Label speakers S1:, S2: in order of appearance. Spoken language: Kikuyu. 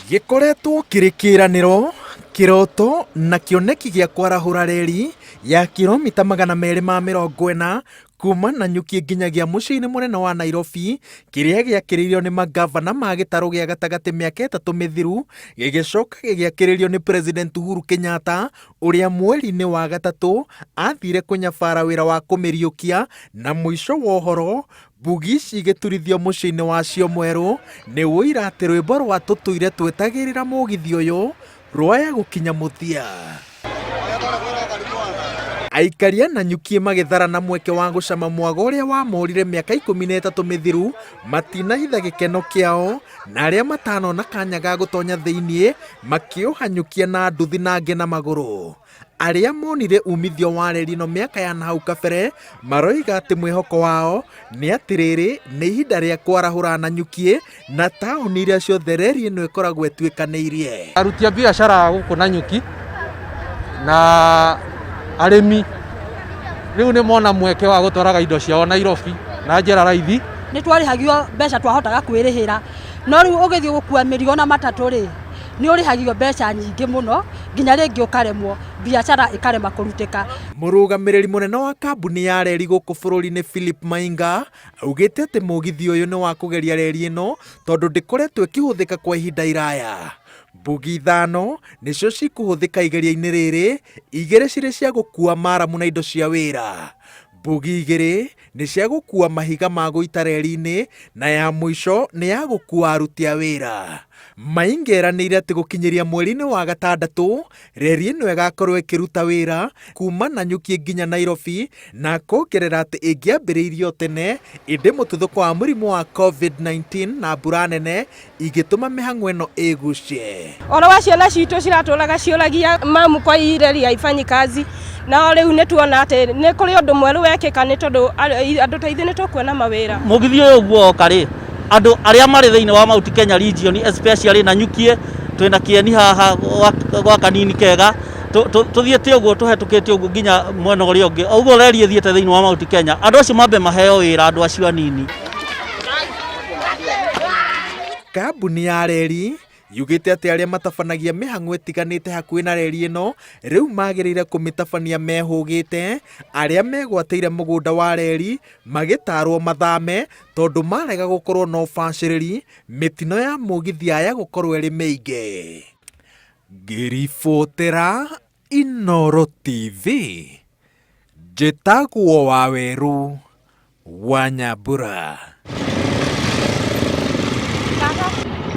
S1: Gikoretwo kiri kiraniro kiroto na kioneki gĩa kwarahũra reri ya kilomita 240 kuma Nanyuki nginyagia mũciĩ-inĩ mũnene wa Nairobi, kĩrĩa gĩakĩrĩirio nĩ magavana ma gĩtarũ gĩa gatagatĩ mĩaka 3 mĩthiru, gĩgĩcoka gĩgĩakĩrĩrio nĩ President Uhuru Kenyatta, ũrĩa mweri-inĩ wa gatatũ athire kũnyabara wĩra wa kũmĩriũkia, na mũico wa ũhoro mbugi ici igĩturithio mũciĩ-inĩ wacio mwerũ, nĩ wũira atĩ rwĩmbo rwa tũtũire twetagĩrĩra mũgithi ũyũ rwaya gũkinya mũthia. Aikari a Nanyuki magĩthara na mweke wa gũcama mwago ũrĩa wamorire mĩaka 13 mĩthiru matinahitha gĩkeno kĩao, na arĩa matanona kanya ga gũtonya thĩiniĩ makĩũhanyũkia na nduthi na angĩ na magũrũ. Arĩa monire umithio wa reri ĩno mĩaka ya nahau kabere maroiga atĩ mwĩhoko wao nĩ atĩrĩrĩ nĩ ihinda rĩa kwarahũra Nanyuki na taũni iria ciothe reri ĩno ĩkoragwo ĩtuĩkanĩirie.
S2: Aruti a biacara gũkũ Nanyuki na arĩmi rĩu nĩ mona mweke wa gũtwaraga indo ciao Nairobi na njĩra raithi.
S3: Nĩ twarĩhagio mbeca twahotaga kwĩrĩhĩra, no rĩu ũgĩthiĩ gũkua mĩrigo na matatũ rĩ nĩ ũrĩhagio mbeca nyingĩ mũno, nginya rĩngĩ ũkaremwo, biacara ĩkarema kũrutĩka.
S1: Mũrũgamĩrĩri mũnene wa kambuni ya reri gũkũ bũrũri-inĩ Philip Mainga augĩte atĩ mũgithi ũyũ nĩ wa kũgeria reri ĩno tondũ ndĩkoretwo ĩkĩhũthĩka kwa ihinda iraya. Mbugi 5 nĩcio cikũhũthĩka igeria-inĩ rĩrĩ, 2 cirĩ cia gũkua maramu na indo cia wĩra. Mbugi 2 nĩ cia gũkua mahiga ma gũita reri-inĩ, na ya mũico nĩ ya gũkua aruti a wĩra. Mainga eranĩire atĩ gũkinyĩria mweri-inĩ wa gatandatũ reri ĩno ĩgakorwo ĩkĩruta wĩra kuma Nanyuki nginya Nairobi, na kuongerera atĩ ĩngĩambĩrĩirio tene, ĩndĩ mũtuthũko wa mũrimũ wa COVID-19 na mbura nene igĩtũma mĩhang'o ĩno ĩgucie.
S4: Oro wa ciana citũ ciratũraga ciũragia mamu kwa hii reri haifanyi kazi, na rĩu nĩ tuona atĩ nĩ kũrĩ ũndũ mwerũ wekĩka nĩ tondũ andũ ta ithuĩ nĩ tũkuona mawĩra.
S5: Mũgithi ũyũ guoka rĩ, andũ arĩa marĩ thĩinĩ wa Mount Kenya region especially Nanyuki twĩna kĩeni haha gwa kanini kega, tuthiĩte ũguo tũhetũkĩte ũguo nginya mwena ũrĩa ũngĩ, ũguo reri ĩthiĩte thĩinĩ wa Mount Kenya, andũ acio mambe maheo wĩra, andũ acio anini.
S1: Kambuni ya reri yugĩte atĩ arĩa matabanagia mĩhang'o ĩtiganĩte hakuhĩ na reri ĩno rĩu magĩrĩire kũmĩtabania mehũgĩte, arĩa megwatĩire mũgũnda wa reri magĩtarwo mathame tondũ marega gũkorwo na ũbacĩrĩri, mĩtino ya mũgithi yaya gũkorwo ĩrĩ mĩingĩ. Ngĩribotera Inooro TV, njĩtagwo Waweru wa Nyambura.